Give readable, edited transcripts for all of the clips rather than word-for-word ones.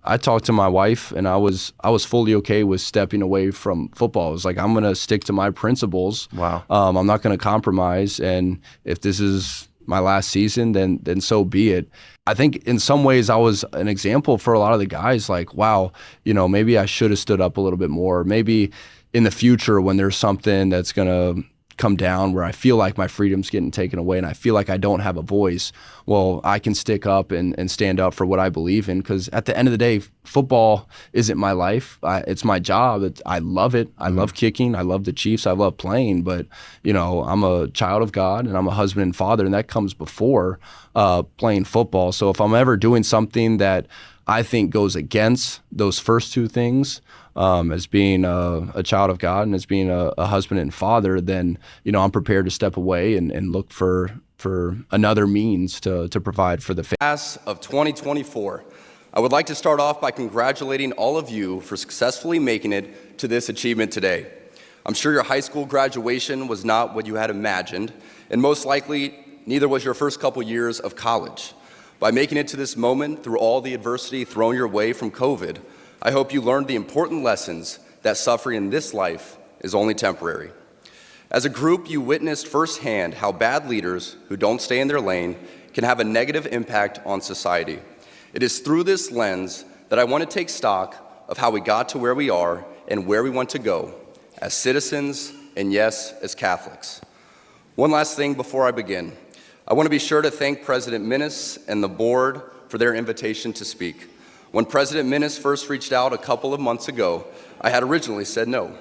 I talked to my wife, and I was fully okay with stepping away from football. It was like, I'm going to stick to my principles. Wow. I'm not going to compromise. And if this is my last season, then so be it. I think in some ways I was an example for a lot of the guys, like, wow, maybe I should have stood up a little bit more. Maybe in the future when there's something that's going to come down where I feel like my freedom's getting taken away and I feel like I don't have a voice, well, I can stick up and stand up for what I believe in, because at the end of the day, football isn't my life. It's my job. I love it. I love kicking. I love the Chiefs. I love playing, but I'm a child of God and I'm a husband and father, and that comes before playing football. So if I'm ever doing something that I think goes against those first two things, as being a child of God and as being a husband and father, then I'm prepared to step away and look for another means to provide for the family. Class of 2024, I would like to start off by congratulating all of you for successfully making it to this achievement today. I'm sure your high school graduation was not what you had imagined, and most likely neither was your first couple years of college. By making it to this moment through all the adversity thrown your way from COVID, I hope you learned the important lessons that suffering in this life is only temporary. As a group, you witnessed firsthand how bad leaders who don't stay in their lane can have a negative impact on society. It is through this lens that I want to take stock of how we got to where we are and where we want to go as citizens and, yes, as Catholics. One last thing before I begin. I want to be sure to thank President Minnis and the board for their invitation to speak. When President Minnis first reached out a couple of months ago, I had originally said no.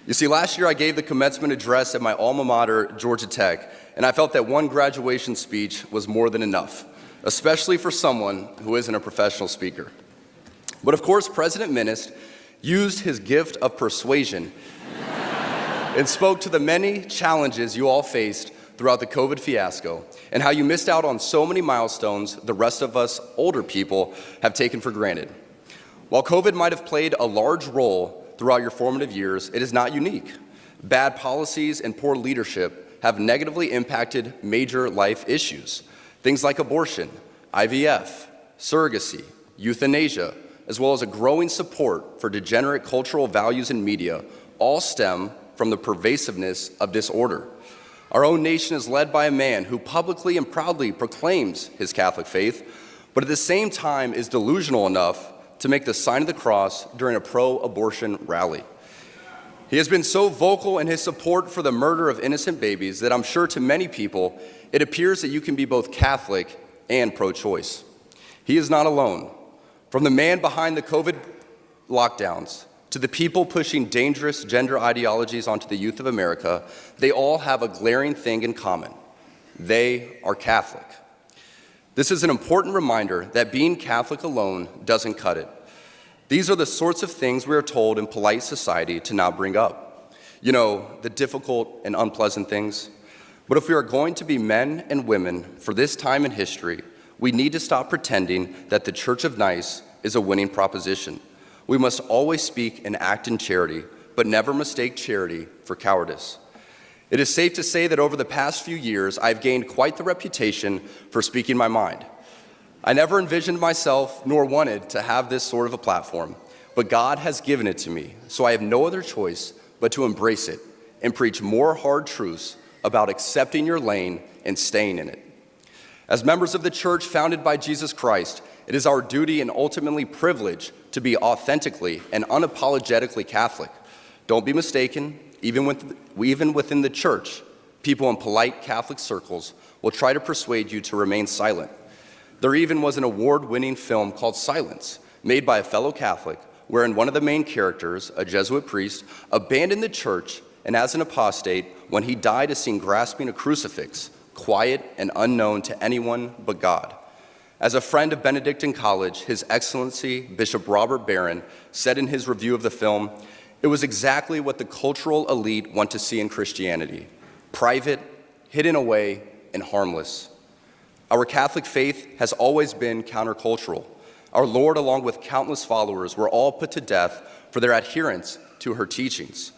You see, last year I gave the commencement address at my alma mater, Georgia Tech, and I felt that one graduation speech was more than enough, especially for someone who isn't a professional speaker. But of course, President Minnis used his gift of persuasion and spoke to the many challenges you all faced throughout the COVID fiasco, and how you missed out on so many milestones the rest of us older people have taken for granted. While COVID might have played a large role throughout your formative years, it is not unique. Bad policies and poor leadership have negatively impacted major life issues. Things like abortion, IVF, surrogacy, euthanasia, as well as a growing support for degenerate cultural values in media, all stem from the pervasiveness of disorder. Our own nation is led by a man who publicly and proudly proclaims his Catholic faith, but at the same time is delusional enough to make the sign of the cross during a pro-abortion rally. He has been so vocal in his support for the murder of innocent babies that I'm sure to many people, it appears that you can be both Catholic and pro-choice. He is not alone. From the man behind the COVID lockdowns, to the people pushing dangerous gender ideologies onto the youth of America, they all have a glaring thing in common. They are Catholic. This is an important reminder that being Catholic alone doesn't cut it. These are the sorts of things we are told in polite society to not bring up. The difficult and unpleasant things. But if we are going to be men and women for this time in history, we need to stop pretending that the Church of Nice is a winning proposition. We must always speak and act in charity, but never mistake charity for cowardice. It is safe to say that over the past few years, I've gained quite the reputation for speaking my mind. I never envisioned myself nor wanted to have this sort of a platform, but God has given it to me, so I have no other choice but to embrace it and preach more hard truths about accepting your lane and staying in it. As members of the church founded by Jesus Christ, it is our duty and ultimately privilege to be authentically and unapologetically Catholic. Don't be mistaken, even within the church, people in polite Catholic circles will try to persuade you to remain silent. There even was an award-winning film called Silence, made by a fellow Catholic, wherein one of the main characters, a Jesuit priest, abandoned the church and as an apostate, when he died, is seen grasping a crucifix, quiet and unknown to anyone but God. As a friend of Benedictine College, His Excellency Bishop Robert Barron said in his review of the film, "It was exactly what the cultural elite want to see in Christianity: private, hidden away, and harmless." Our Catholic faith has always been countercultural. Our Lord, along with countless followers, were all put to death for their adherence to her teachings.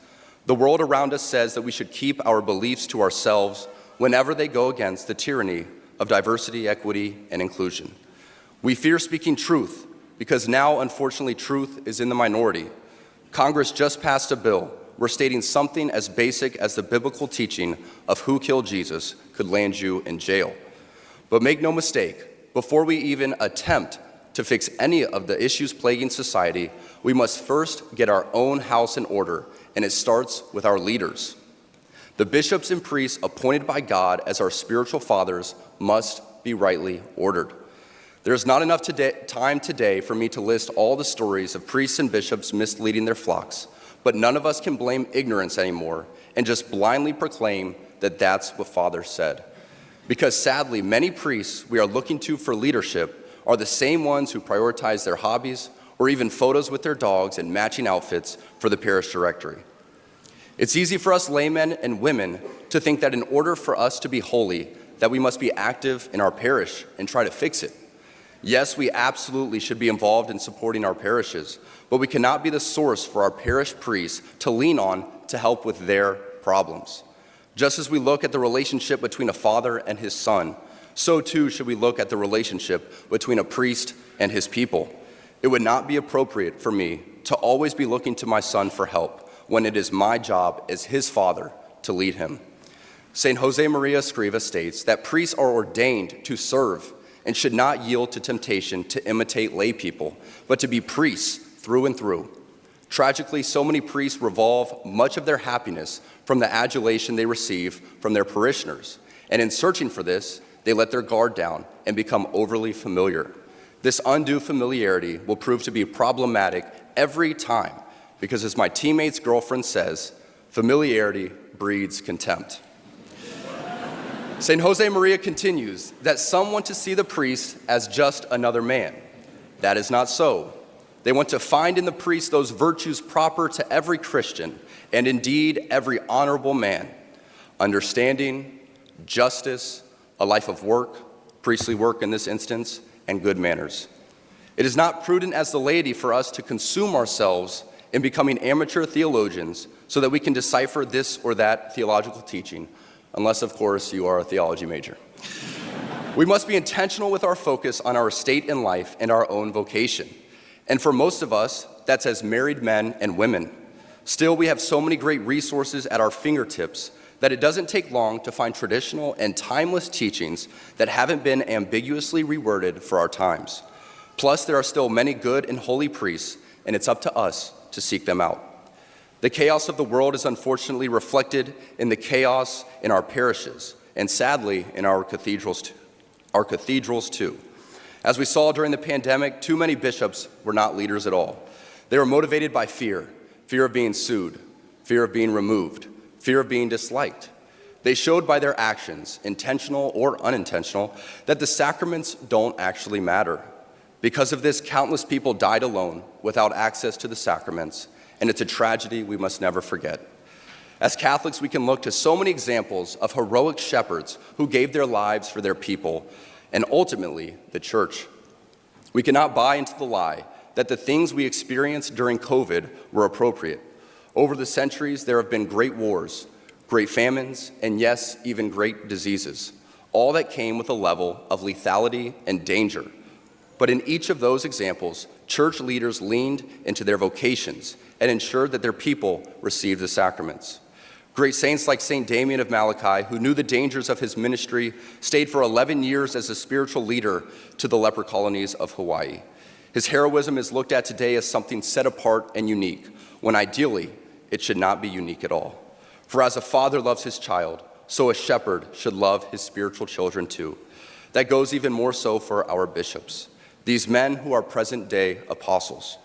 The world around us says that we should keep our beliefs to ourselves whenever they go against the tyranny of diversity, equity, and inclusion. We fear speaking truth because now, unfortunately, truth is in the minority. Congress just passed a bill where stating something as basic as the biblical teaching of who killed Jesus could land you in jail. But make no mistake, before we even attempt to fix any of the issues plaguing society, we must first get our own house in order, and it starts with our leaders. The bishops and priests appointed by God as our spiritual fathers must be rightly ordered. There's not enough time today for me to list all the stories of priests and bishops misleading their flocks, but none of us can blame ignorance anymore and just blindly proclaim that that's what Father said. Because sadly, many priests we are looking to for leadership are the same ones who prioritize their hobbies or even photos with their dogs and matching outfits for the parish directory. It's easy for us laymen and women to think that in order for us to be holy, that we must be active in our parish and try to fix it. Yes, we absolutely should be involved in supporting our parishes, but we cannot be the source for our parish priests to lean on to help with their problems. Just as we look at the relationship between a father and his son, so too should we look at the relationship between a priest and his people. It would not be appropriate for me to always be looking to my son for help when it is my job as his father to lead him. St. Jose Maria Escriva states that priests are ordained to serve and should not yield to temptation to imitate lay people, but to be priests through and through. Tragically, so many priests revolve much of their happiness from the adulation they receive from their parishioners, and in searching for this, they let their guard down and become overly familiar. This undue familiarity will prove to be problematic every time, because as my teammate's girlfriend says, familiarity breeds contempt. St. Jose Maria continues that some want to see the priest as just another man. That is not so. They want to find in the priest those virtues proper to every Christian, and indeed every honorable man: understanding, justice, a life of work, priestly work in this instance, and good manners. It is not prudent as the laity for us to consume ourselves in becoming amateur theologians so that we can decipher this or that theological teaching, unless, of course, you are a theology major. We must be intentional with our focus on our estate in life and our own vocation. And for most of us, that's as married men and women. Still, we have so many great resources at our fingertips that it doesn't take long to find traditional and timeless teachings that haven't been ambiguously reworded for our times. Plus, there are still many good and holy priests, and it's up to us to seek them out. The chaos of the world is unfortunately reflected in the chaos in our parishes, and sadly, in our cathedrals too. As we saw during the pandemic, too many bishops were not leaders at all. They were motivated by fear of being sued, fear of being removed, fear of being disliked. They showed by their actions, intentional or unintentional, that the sacraments don't actually matter. Because of this, countless people died alone without access to the sacraments, and it's a tragedy we must never forget. As Catholics, we can look to so many examples of heroic shepherds who gave their lives for their people, and ultimately, the church. We cannot buy into the lie that the things we experienced during COVID were appropriate. Over the centuries, there have been great wars, great famines, and yes, even great diseases, all that came with a level of lethality and danger. But in each of those examples, church leaders leaned into their vocations and ensured that their people received the sacraments. Great saints like St. Damien of Malachi, who knew the dangers of his ministry, stayed for 11 years as a spiritual leader to the leper colonies of Hawaii. His heroism is looked at today as something set apart and unique, when ideally, it should not be unique at all. For as a father loves his child, so a shepherd should love his spiritual children too. That goes even more so for our bishops, these men who are present-day apostles.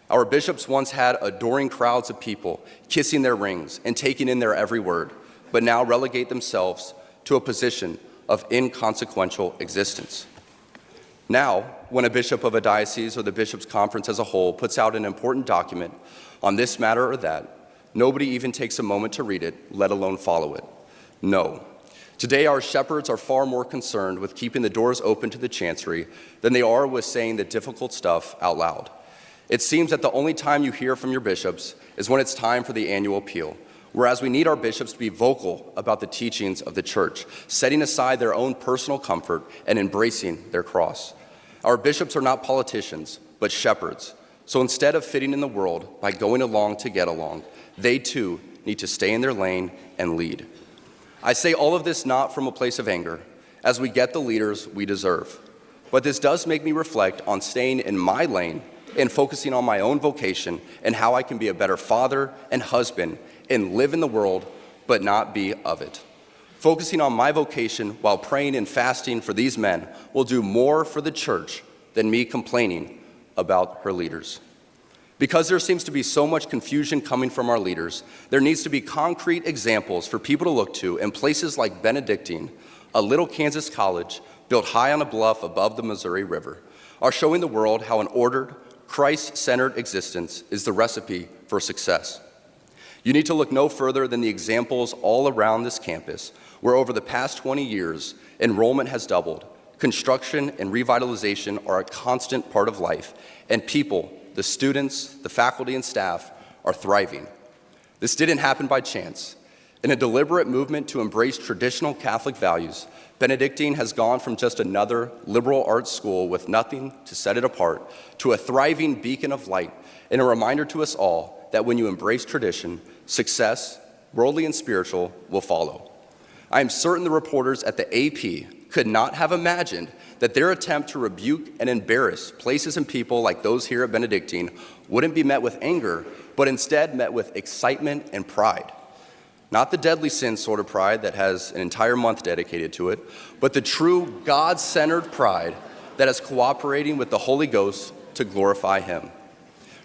Our bishops once had adoring crowds of people kissing their rings and taking in their every word, but now relegate themselves to a position of inconsequential existence. Now, when a bishop of a diocese or the bishops' conference as a whole puts out an important document on this matter or that, nobody even takes a moment to read it, let alone follow it. No. Today, our shepherds are far more concerned with keeping the doors open to the chancery than they are with saying the difficult stuff out loud. It seems that the only time you hear from your bishops is when it's time for the annual appeal, whereas we need our bishops to be vocal about the teachings of the church, setting aside their own personal comfort and embracing their cross. Our bishops are not politicians, but shepherds. So instead of fitting in the world by going along to get along, they too need to stay in their lane and lead. I say all of this not from a place of anger, as we get the leaders we deserve. But this does make me reflect on staying in my lane and focusing on my own vocation and how I can be a better father and husband and live in the world but not be of it. Focusing on my vocation while praying and fasting for these men will do more for the church than me complaining about her leaders. Because there seems to be so much confusion coming from our leaders, there needs to be concrete examples for people to look to in places like Benedictine, a little Kansas college built high on a bluff above the Missouri River, are showing the world how an ordered, Christ-centered existence is the recipe for success. You need to look no further than the examples all around this campus, where over the past 20 years, enrollment has doubled, construction and revitalization are a constant part of life, and people, the students, the faculty and staff, are thriving. This didn't happen by chance. In a deliberate movement to embrace traditional Catholic values, Benedictine has gone from just another liberal arts school with nothing to set it apart to a thriving beacon of light and a reminder to us all that when you embrace tradition, success, worldly and spiritual, will follow. I am certain the reporters at the AP could not have imagined that their attempt to rebuke and embarrass places and people like those here at Benedictine wouldn't be met with anger, but instead met with excitement and pride. Not the deadly sin sort of pride that has an entire month dedicated to it, but the true God-centered pride that is cooperating with the Holy Ghost to glorify Him.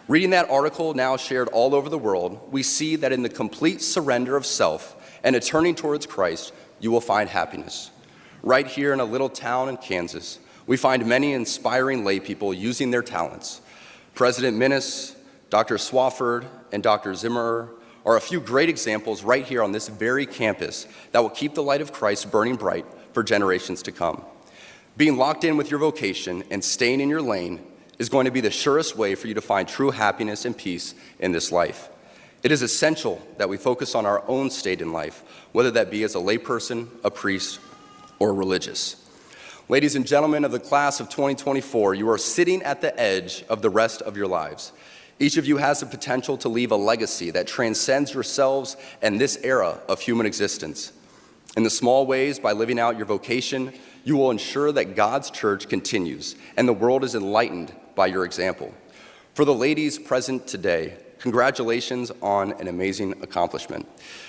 Reading that article now shared all over the world, we see that in the complete surrender of self and a turning towards Christ, you will find happiness. Right here in a little town in Kansas, we find many inspiring lay people using their talents. President Minnis, Dr. Swafford, and Dr. Zimmerer are a few great examples right here on this very campus that will keep the light of Christ burning bright for generations to come. Being locked in with your vocation and staying in your lane is going to be the surest way for you to find true happiness and peace in this life. It is essential that we focus on our own state in life, whether that be as a layperson, a priest, or religious. Ladies and gentlemen of the class of 2024, you are sitting at the edge of the rest of your lives. Each of you has the potential to leave a legacy that transcends yourselves and this era of human existence. In the small ways, by living out your vocation, you will ensure that God's church continues and the world is enlightened by your example. For the ladies present today, congratulations on an amazing accomplishment.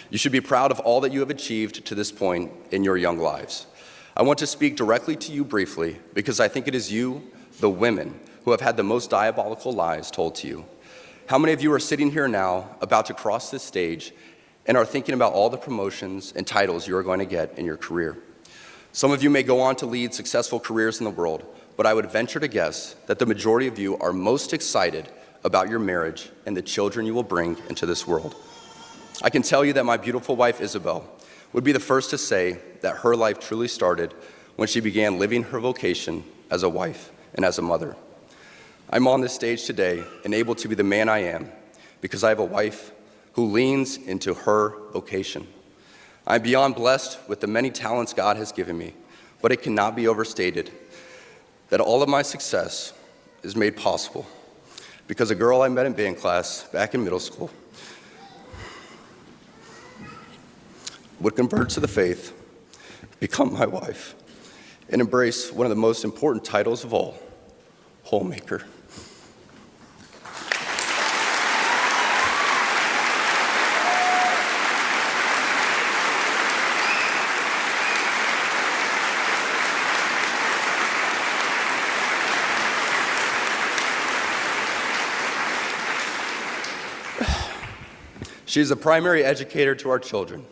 You should be proud of all that you have achieved to this point in your young lives. I want to speak directly to you briefly because I think it is you, the women, who have had the most diabolical lies told to you. How many of you are sitting here now, about to cross this stage, and are thinking about all the promotions and titles you are going to get in your career? Some of you may go on to lead successful careers in the world, but I would venture to guess that the majority of you are most excited about your marriage and the children you will bring into this world. I can tell you that my beautiful wife, Isabel, would be the first to say that her life truly started when she began living her vocation as a wife and as a mother. I'm on this stage today and able to be the man I am because I have a wife who leans into her vocation. I'm beyond blessed with the many talents God has given me, but it cannot be overstated that all of my success is made possible because a girl I met in band class back in middle school would convert to the faith, become my wife, and embrace one of the most important titles of all, homemaker. She's the primary educator to our children.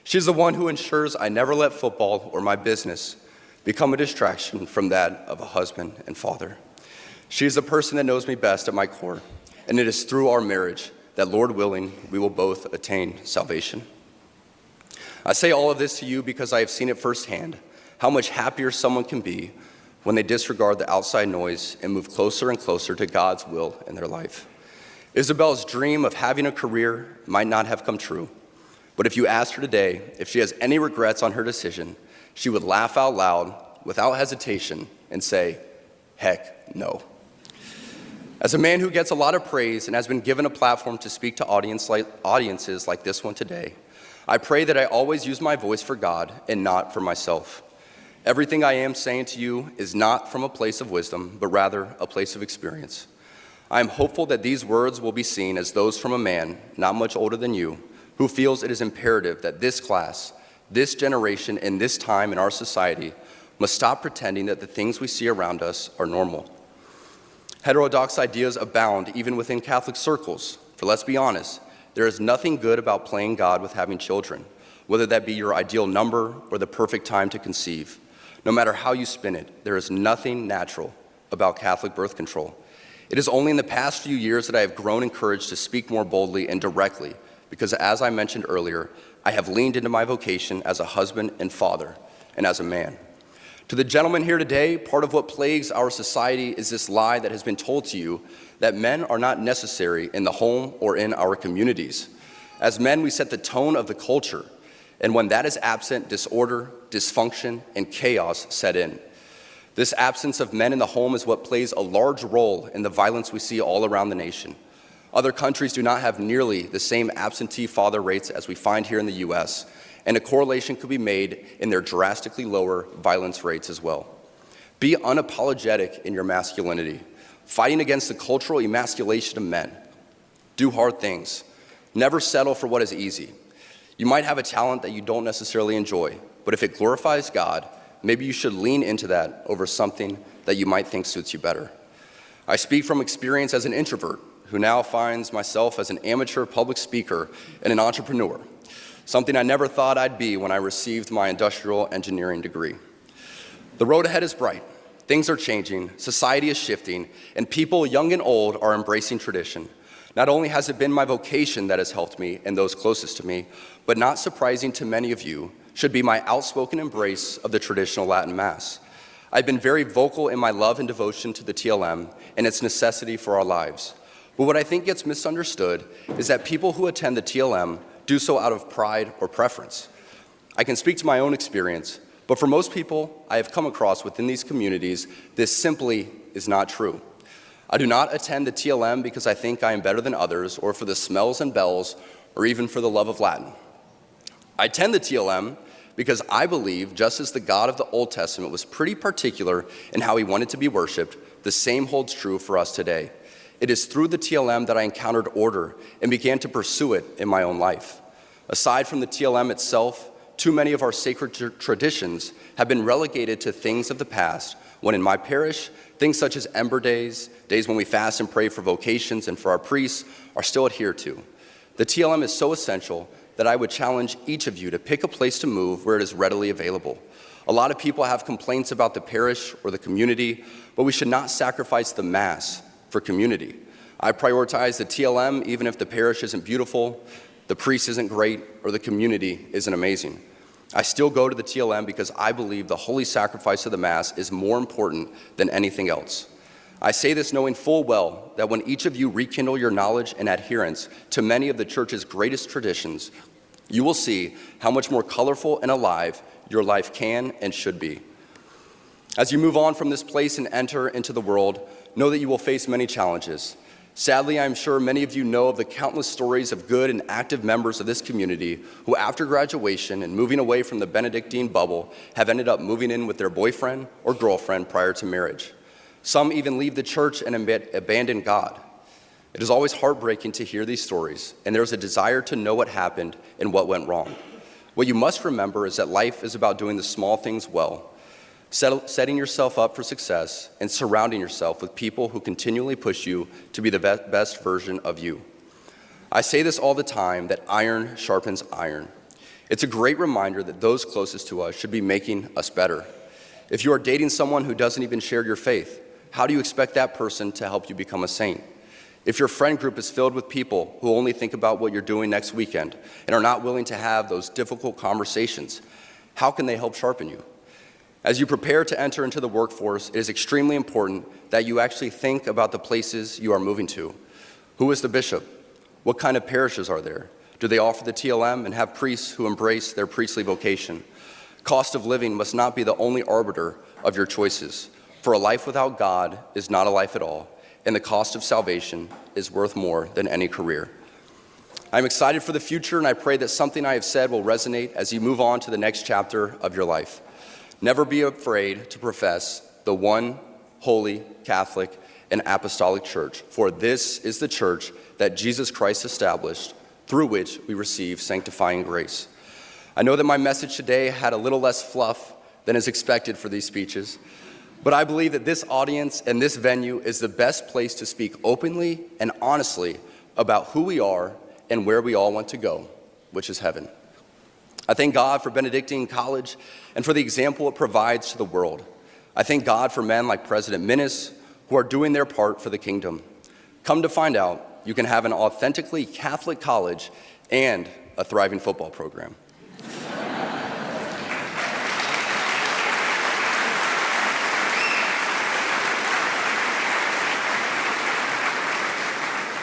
She's the one who ensures I never let football or my business become a distraction from that of a husband and father. She's the person that knows me best at my core, and it is through our marriage that, Lord willing, we will both attain salvation. I say all of this to you because I have seen it firsthand, how much happier someone can be when they disregard the outside noise and move closer and closer to God's will in their life. Isabel's dream of having a career might not have come true, but if you asked her today if she has any regrets on her decision, she would laugh out loud without hesitation and say, heck no. As a man who gets a lot of praise and has been given a platform to speak to audiences like this one today, I pray that I always use my voice for God and not for myself. Everything I am saying to you is not from a place of wisdom, but rather a place of experience. I am hopeful that these words will be seen as those from a man not much older than you, who feels it is imperative that this class, this generation, and this time in our society must stop pretending that the things we see around us are normal. Heterodox ideas abound even within Catholic circles, for let's be honest, there is nothing good about playing God with having children, whether that be your ideal number or the perfect time to conceive. No matter how you spin it, there is nothing natural about Catholic birth control. It is only in the past few years that I have grown encouraged to speak more boldly and directly, because as I mentioned earlier, I have leaned into my vocation as a husband and father, and as a man. To the gentlemen here today, part of what plagues our society is this lie that has been told to you that men are not necessary in the home or in our communities. As men, we set the tone of the culture, and when that is absent, disorder, dysfunction, and chaos set in. This absence of men in the home is what plays a large role in the violence we see all around the nation. Other countries do not have nearly the same absentee father rates as we find here in the US, and a correlation could be made in their drastically lower violence rates as well. Be unapologetic in your masculinity, fighting against the cultural emasculation of men. Do hard things. Never settle for what is easy. You might have a talent that you don't necessarily enjoy, but if it glorifies God, maybe you should lean into that over something that you might think suits you better. I speak from experience as an introvert who now finds myself as an amateur public speaker and an entrepreneur, something I never thought I'd be when I received my industrial engineering degree. The road ahead is bright. Things are changing, society is shifting, and people, young and old, are embracing tradition. Not only has it been my vocation that has helped me and those closest to me, but not surprising to many of you, should be my outspoken embrace of the traditional Latin Mass. I've been very vocal in my love and devotion to the TLM and its necessity for our lives. But what I think gets misunderstood is that people who attend the TLM do so out of pride or preference. I can speak to my own experience, but for most people I have come across within these communities, this simply is not true. I do not attend the TLM because I think I am better than others, or for the smells and bells, or even for the love of Latin. I attend the TLM because I believe, just as the God of the Old Testament was pretty particular in how he wanted to be worshiped, the same holds true for us today. It is through the TLM that I encountered order and began to pursue it in my own life. Aside from the TLM itself, too many of our sacred traditions have been relegated to things of the past, when in my parish, things such as Ember Days, days when we fast and pray for vocations and for our priests, are still adhered to. The TLM is so essential that I would challenge each of you to pick a place to move where it is readily available. A lot of people have complaints about the parish or the community, but we should not sacrifice the Mass for community. I prioritize the TLM even if the parish isn't beautiful, the priest isn't great, or the community isn't amazing. I still go to the TLM because I believe the holy sacrifice of the Mass is more important than anything else. I say this knowing full well that when each of you rekindle your knowledge and adherence to many of the Church's greatest traditions, you will see how much more colorful and alive your life can and should be. As you move on from this place and enter into the world, know that you will face many challenges. Sadly, I'm sure many of you know of the countless stories of good and active members of this community who, after graduation and moving away from the Benedictine bubble, have ended up moving in with their boyfriend or girlfriend prior to marriage. Some even leave the church and abandon God. It is always heartbreaking to hear these stories, and there's a desire to know what happened and what went wrong. What you must remember is that life is about doing the small things well, setting yourself up for success, and surrounding yourself with people who continually push you to be the best version of you. I say this all the time, that iron sharpens iron. It's a great reminder that those closest to us should be making us better. If you are dating someone who doesn't even share your faith, how do you expect that person to help you become a saint? If your friend group is filled with people who only think about what you're doing next weekend and are not willing to have those difficult conversations, how can they help sharpen you? As you prepare to enter into the workforce, it is extremely important that you actually think about the places you are moving to. Who is the bishop? What kind of parishes are there? Do they offer the TLM and have priests who embrace their priestly vocation? Cost of living must not be the only arbiter of your choices, for a life without God is not a life at all, and the cost of salvation is worth more than any career. I'm excited for the future, and I pray that something I have said will resonate as you move on to the next chapter of your life. Never be afraid to profess the one holy, Catholic, and apostolic church, for this is the church that Jesus Christ established, through which we receive sanctifying grace. I know that my message today had a little less fluff than is expected for these speeches, but I believe that this audience and this venue is the best place to speak openly and honestly about who we are and where we all want to go, which is heaven. I thank God for Benedictine College and for the example it provides to the world. I thank God for men like President Minnis who are doing their part for the kingdom. Come to find out, you can have an authentically Catholic college and a thriving football program.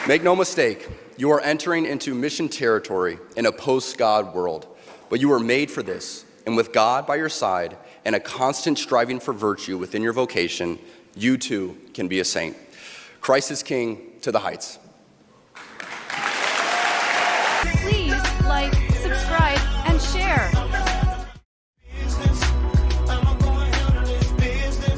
Make no mistake, you are entering into mission territory in a post-God world, but you were made for this, and with God by your side and a constant striving for virtue within your vocation, you too can be a saint. Christ is King to the heights.